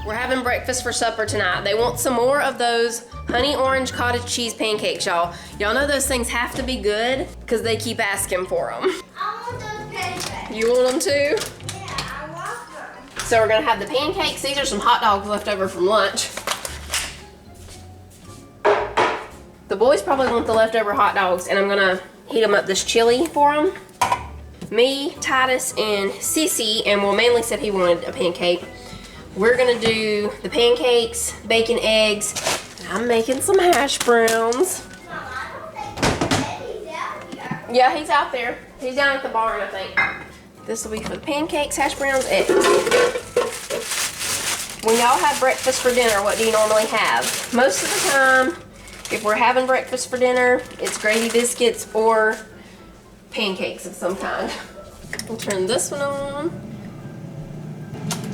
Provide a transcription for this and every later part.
We're having breakfast for supper tonight. They want some more of those honey orange cottage cheese pancakes, y'all. Y'all know those things have to be good because they keep asking for them. I want those pancakes. You want them too? Yeah, I want them. So we're gonna have the pancakes. These are some hot dogs left over from lunch. The boys probably want the leftover hot dogs, and I'm gonna heat them up this chili for them. Me, Titus, and Sissy, and well, Manly said he wanted a pancake. We're gonna do the pancakes, bacon, eggs. I'm making some hash browns. Mom, I don't think he's out here. Yeah, he's out there. He's down at the barn, I think. This will be for the pancakes, hash browns, eggs. When y'all have breakfast for dinner, what do you normally have? Most of the time, if we're having breakfast for dinner, it's gravy biscuits or pancakes of some kind. We'll turn this one on.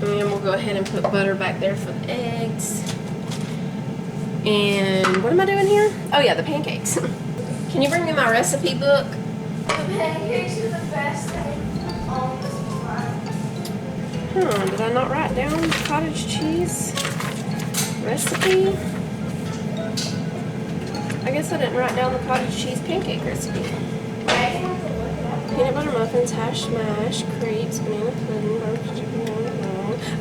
And we'll go ahead and put butter back there for the eggs. And what am I doing here? Oh yeah, the pancakes. Can you bring me my recipe book? The pancakes are the best thing on this planet. Did I not write down cottage cheese recipe? I guess I didn't write down the cottage cheese pancake recipe. Peanut butter muffins, hash mash, crepes, banana pudding, barbecue chicken.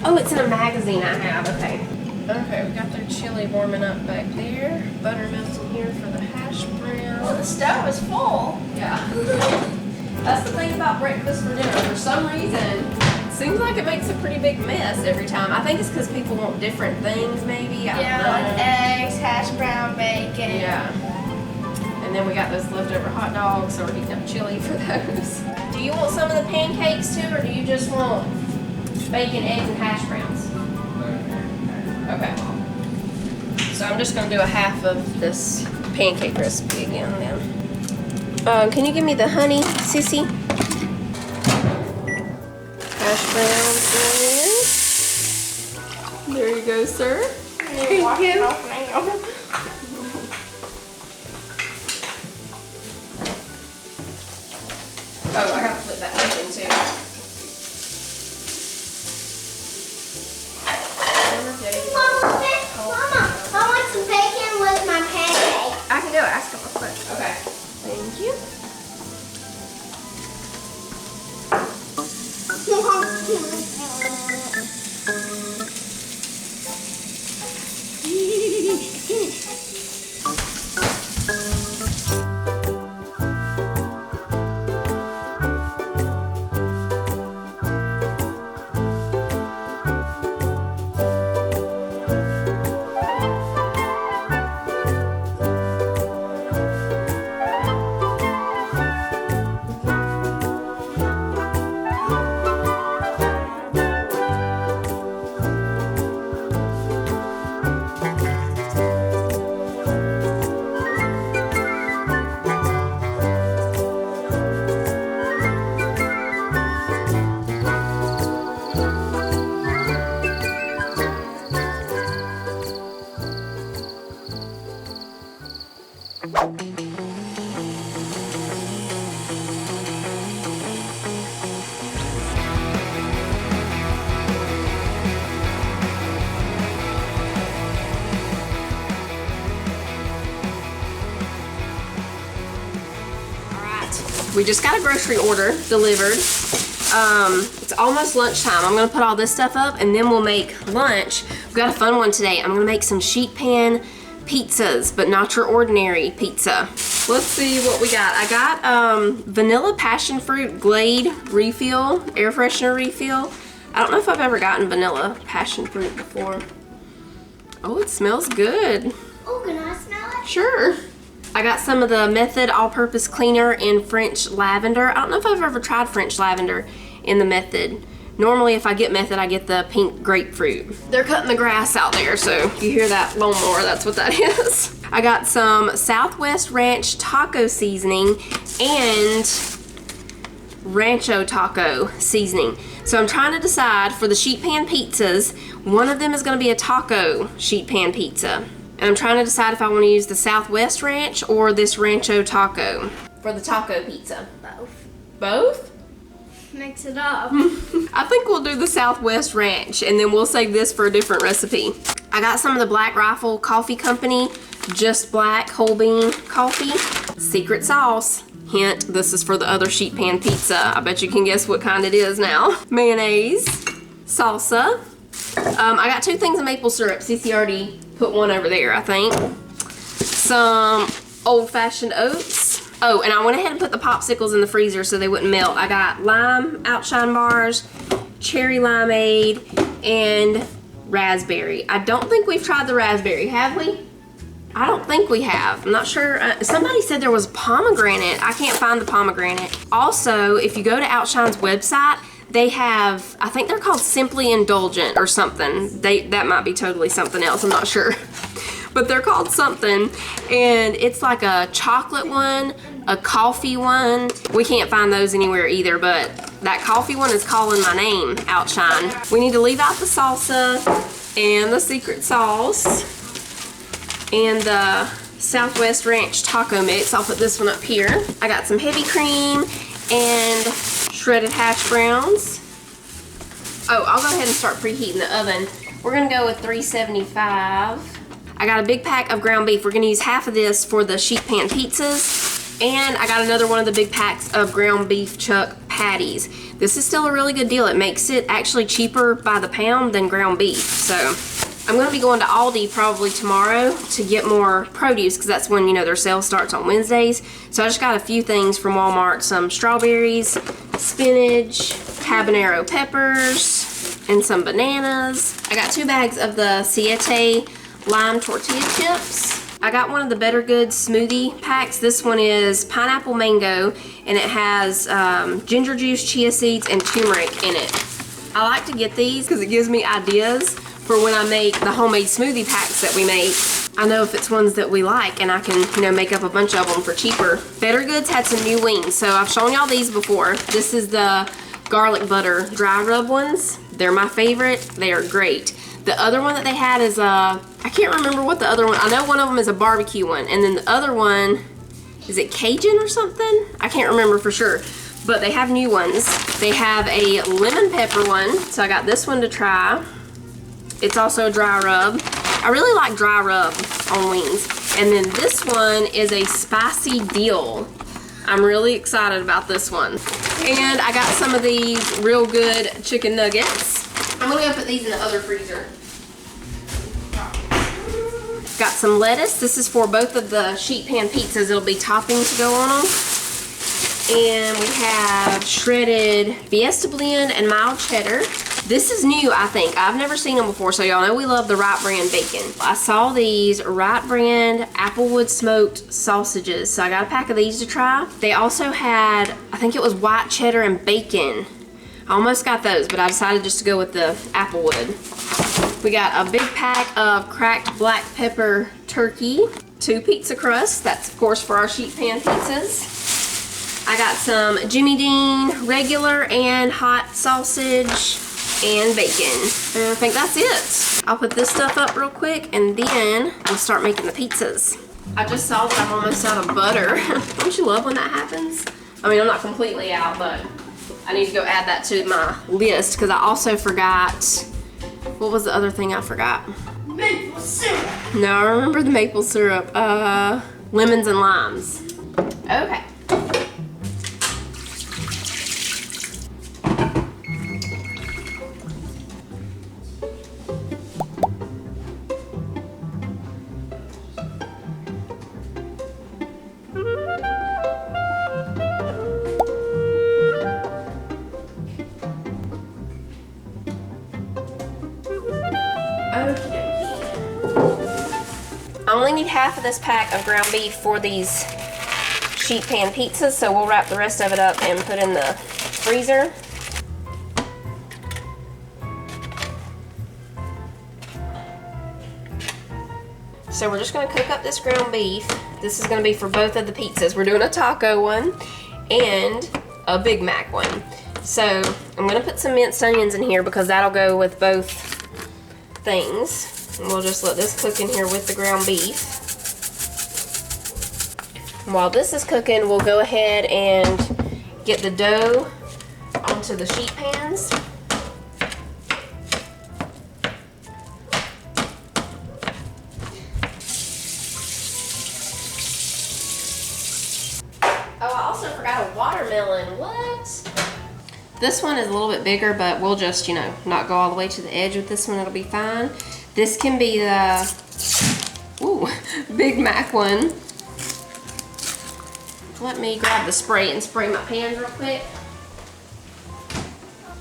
Oh, it's in a magazine I have. Okay. Okay, we got their chili warming up back there. Butter melting here for the hash brown. Well, the stove is full. Yeah. That's the thing about breakfast for dinner. For some reason, it seems like it makes a pretty big mess every time. I think it's because people want different things, maybe. I don't know. Like eggs, hash brown, bacon. Yeah. And then we got those leftover hot dogs, so we're heating up chili for those. Do you want some of the pancakes too, or do you just want bacon, eggs, and hash browns? Okay. So I'm just gonna do a half of this pancake recipe again then. Can you give me the honey, Sissy? Hash browns in. There you go, sir. Thank you. Oh, I gotta flip that bacon too. Mama, I want some bacon with my pancake. I can do it. Ask him real quick. Okay. Thank you. We just got a grocery order delivered. It's almost lunchtime. I'm gonna put all this stuff up and then we'll make lunch. We've got a fun one today. I'm gonna make some sheet pan pizzas, but not your ordinary pizza. Let's see what we got. I got vanilla passion fruit Glade refill, air freshener refill. I don't know if I've ever gotten vanilla passion fruit before. Oh, it smells good. Oh, can I smell it? Sure. I got some of the Method all-purpose cleaner in French lavender. I don't know if I've ever tried French lavender in the Method. Normally if I get Method, I get the pink grapefruit. They're cutting the grass out there, so if you hear that lawnmower, that's what that is. I got some Southwest Ranch taco seasoning and Rancho taco seasoning. So I'm trying to decide for the sheet pan pizzas, one of them is gonna be a taco sheet pan pizza. And I'm trying to decide if I want to use the Southwest Ranch or this Rancho taco for the taco pizza. Both. Both? mix it up. I think we'll do the Southwest Ranch and then we'll save this for a different recipe. I got some of the Black Rifle Coffee Company, just black whole bean coffee. Secret sauce. Hint, this is for the other sheet pan pizza. I bet you can guess what kind it is now. Mayonnaise, salsa. I got 2 things of maple syrup. Cece already put one over there, I think. Some old-fashioned oats. Oh, and I went ahead and put the popsicles in the freezer so they wouldn't melt. I got lime outshine bars, cherry limeade, and raspberry. I don't think we've tried the raspberry, have we? I don't think we have. I'm not sure. Somebody said there was pomegranate. I can't find the pomegranate. Also, if you go to Outshine's website, they have, I think they're called Simply Indulgent or something. That might be totally something else. I'm not sure. But they're called something. And it's like a chocolate one, a coffee one. We can't find those anywhere either, but that coffee one is calling my name, Outshine. We need to leave out the salsa and the secret sauce and the Southwest Ranch taco mix. I'll put this one up here. I got some heavy cream and shredded hash browns. Oh, I'll go ahead and start preheating the oven. We're gonna go with 375. I got a big pack of ground beef. We're gonna use half of this for the sheet pan pizzas. And I got another one of the big packs of ground beef chuck patties. This is still a really good deal. It makes it actually cheaper by the pound than ground beef. So I'm going to be going to Aldi probably tomorrow to get more produce because that's when, you know, their sale starts on Wednesdays. So I just got a few things from Walmart. Some strawberries, spinach, habanero peppers, and some bananas. I got 2 bags of the Siete lime tortilla chips. I got one of the Better Good smoothie packs. This one is pineapple mango and it has ginger juice, chia seeds, and turmeric in it. I like to get these because it gives me ideas for when I make the homemade smoothie packs that we make. I know if it's ones that we like and I can, you know, make up a bunch of them for cheaper. Better Goods had some new wings, so I've shown y'all these before. This is the garlic butter dry rub ones. They're my favorite. They are great. The other one that they had is I can't remember what the other one, I know one of them is a barbecue one, and then the other one, is it Cajun or something? I can't remember for sure, but they have new ones. They have a lemon pepper one, so I got this one to try. It's also a dry rub. I really like dry rub on wings. And then this one is a spicy dill. I'm really excited about this one. And I got some of these real good chicken nuggets. I'm gonna go put these in the other freezer. Got some lettuce. This is for both of the sheet pan pizzas. It'll be topping to go on them. And we have shredded Fiesta blend and mild cheddar. This is new, I think. I've never seen them before, so y'all know we love the Wright Brand bacon. I saw these Wright Brand Applewood smoked sausages, so I got a pack of these to try. They also had, I think it was white cheddar and bacon. I almost got those, but I decided just to go with the Applewood. We got a big pack of cracked black pepper turkey, 2 pizza crusts. That's, of course, for our sheet pan pizzas. I got some Jimmy Dean regular and hot sausage and bacon. And I think that's it. I'll put this stuff up real quick and then we'll start making the pizzas. I just saw that I'm almost out of butter. Don't you love when that happens? I mean, I'm not completely out, but I need to go add that to my list because I also forgot, what was the other thing I forgot? Maple syrup. No, I remember the maple syrup. Lemons and limes. Okay. I only need half of this pack of ground beef for these sheet pan pizzas, so we'll wrap the rest of it up and put in the freezer. So we're just gonna cook up this ground beef. This is gonna be for both of the pizzas. We're doing a taco one and a Big Mac one. So I'm gonna put some minced onions in here because that'll go with both things. And we'll just let this cook in here with the ground beef. And while this is cooking, we'll go ahead and get the dough onto onto the sheet pans. Oh, I also forgot a watermelon. What? This one is a little bit bigger, but we'll just, you know, not go all the way to the edge with this one. It'll be fine. This can be the, Big Mac one. Let me grab the spray and spray my pans real quick.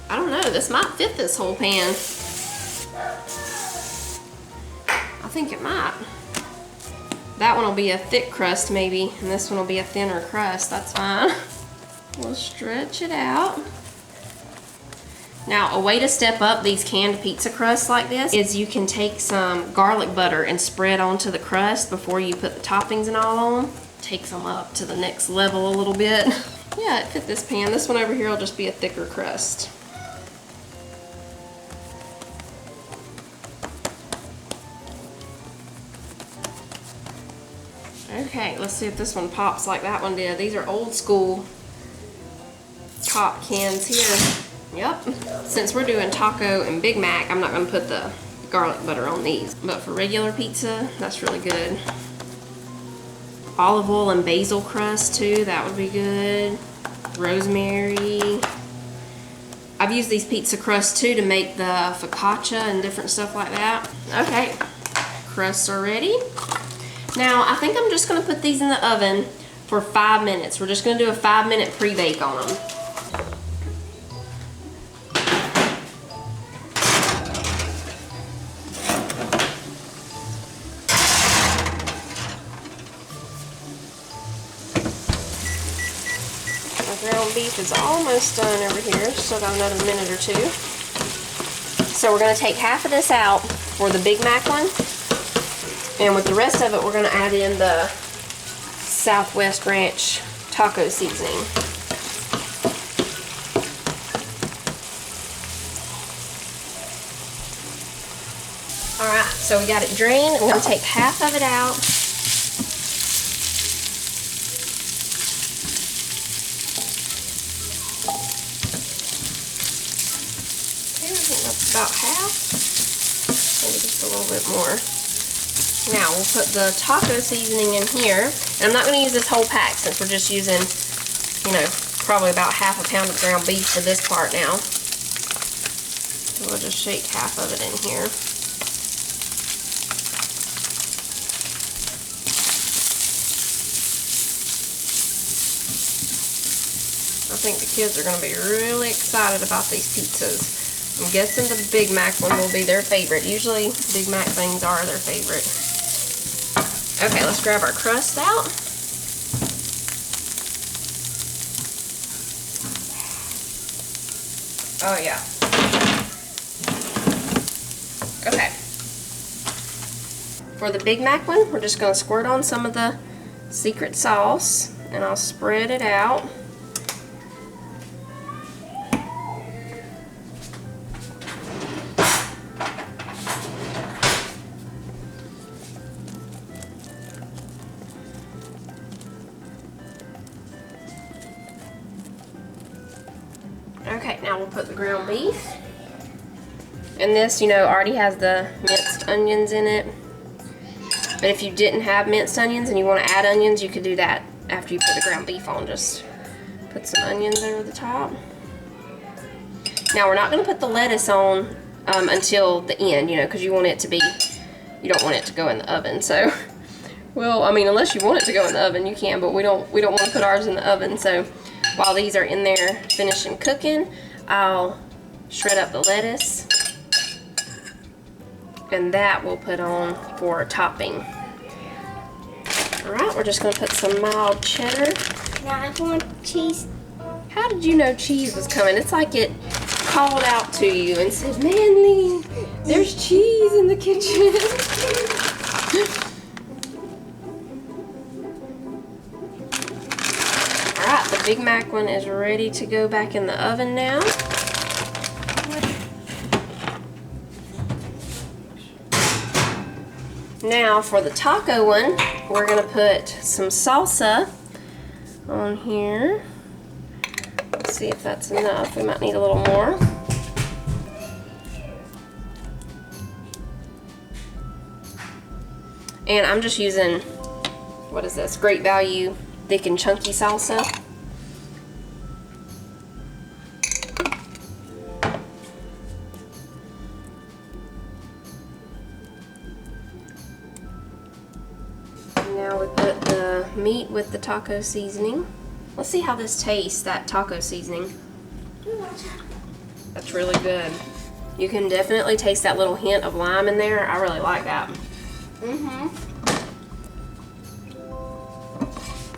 I don't know, this might fit this whole pan. I think it might. That one will be a thick crust maybe, and this one will be a thinner crust. That's fine. We'll stretch it out. Now, a way to step up these canned pizza crusts like this is you can take some garlic butter and spread onto the crust before you put the toppings and all on. Takes them up to the next level a little bit. Yeah, it fit this pan. This one over here will just be a thicker crust. Okay, let's see if this one pops like that one did. These are old school pop cans here. Yep. Since we're doing taco and Big Mac, I'm not going to put the garlic butter on these. But for regular pizza, that's really good. Olive oil and basil crust too, that would be good. Rosemary. I've used these pizza crusts too to make the focaccia and different stuff like that. Okay, crusts are ready. Now, I think I'm just going to put these in the oven for 5 minutes. We're just going to do a 5-minute pre-bake on them. My ground beef is almost done over here. Still got another minute or two. So we're going to take half of this out for the Big Mac one. And with the rest of it, we're going to add in the Southwest Ranch taco seasoning. Alright, so we got it drained. I'm going to take half of it out. Okay, I think that's about half. Maybe just a little bit more. Now we'll put the taco seasoning in here. And I'm not going to use this whole pack since we're just using, you know, probably about half a pound of ground beef for this part now. So we'll just shake half of it in here. I think the kids are going to be really excited about these pizzas. I'm guessing the Big Mac one will be their favorite. Usually Big Mac things are their favorite. Okay, let's grab our crust out. Oh yeah. Okay. For the Big Mac one, we're just going to squirt on some of the secret sauce, and I'll spread it out. Okay, now we'll put the ground beef. And this, you know, already has the minced onions in it. But if you didn't have minced onions and you want to add onions, you could do that after you put the ground beef on. Just put some onions over the top. Now, we're not going to put the lettuce on until the end, you know, because you want it to be, you don't want it to go in the oven. So, well, I mean, unless you want it to go in the oven, you can, but we don't want to put ours in the oven. So, while these are in there finishing cooking, I'll shred up the lettuce, and that we'll put on for a topping. Alright, we're just going to put some mild cheddar. Now I want cheese. How did you know cheese was coming? It's like it called out to you and said, Manly, there's cheese in the kitchen. Alright, the Big Mac one is ready to go back in the oven now. Now for the taco one, we're going to put some salsa on here. see if that's enough. We might need a little more. And I'm just using, what is this? Great Value thick and chunky salsa. Now we put the meat with the taco seasoning. Let's see how this tastes, that taco seasoning. That's really good. You can definitely taste that little hint of lime in there. I really like that.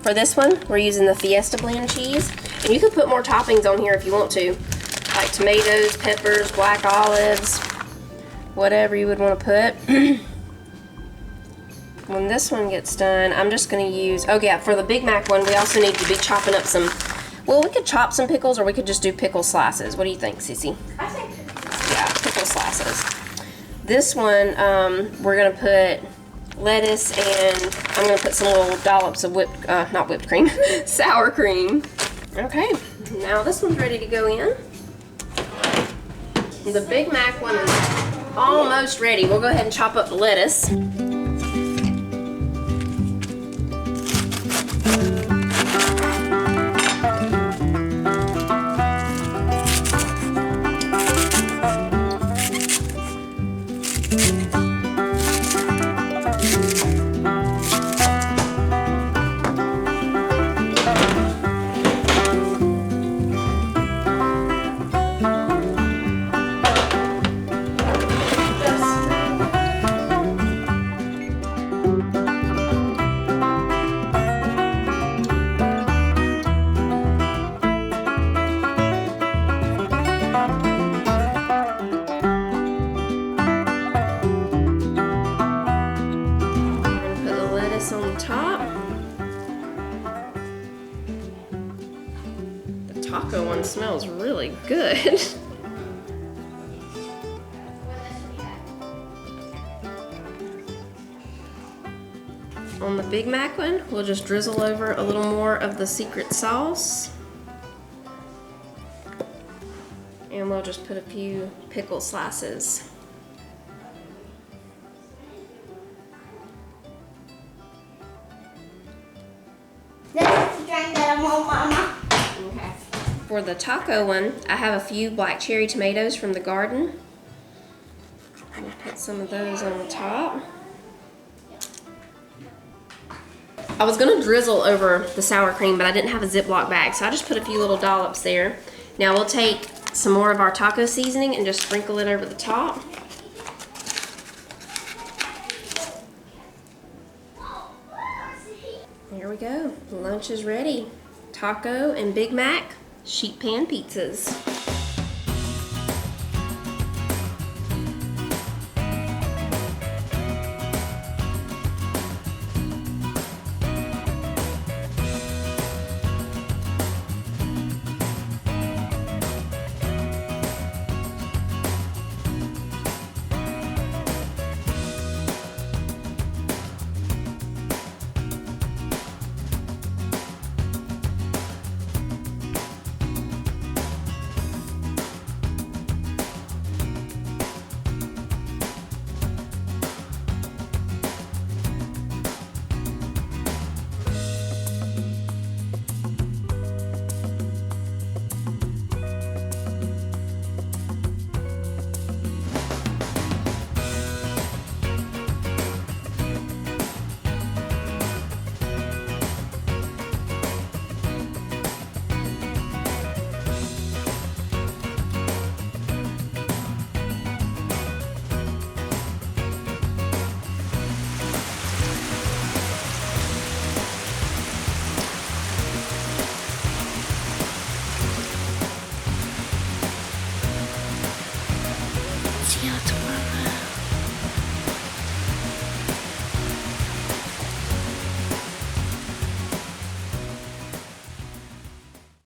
For this one, we're using the Fiesta blend cheese. And you could put more toppings on here if you want to. Like tomatoes, peppers, black olives, whatever you would want to put. When this one gets done, I'm just going to use, oh yeah, for the Big Mac one, we also need to be chopping up some, well, we could chop some pickles or we could just do pickle slices. What do you think, Sissy? I think Yeah, pickle slices. This one, we're going to put lettuce and I'm going to put some little dollops of not whipped cream, sour cream. Okay, now this one's ready to go in. The Big Mac one is almost ready. We'll go ahead and chop up the lettuce. On the top. The taco one smells really good. On the Big Mac one, we'll just drizzle over a little more of the secret sauce. And we'll just put a few pickle slices. Okay. For the taco one, I have a few black cherry tomatoes from the garden. I'm gonna put some of those on the top. I was gonna drizzle over the sour cream, but I didn't have a Ziploc bag, so I just put a few little dollops there. Now we'll take some more of our taco seasoning and just sprinkle it over the top. Here we go. Lunch is ready. Taco and Big Mac sheet pan pizzas. See you tomorrow.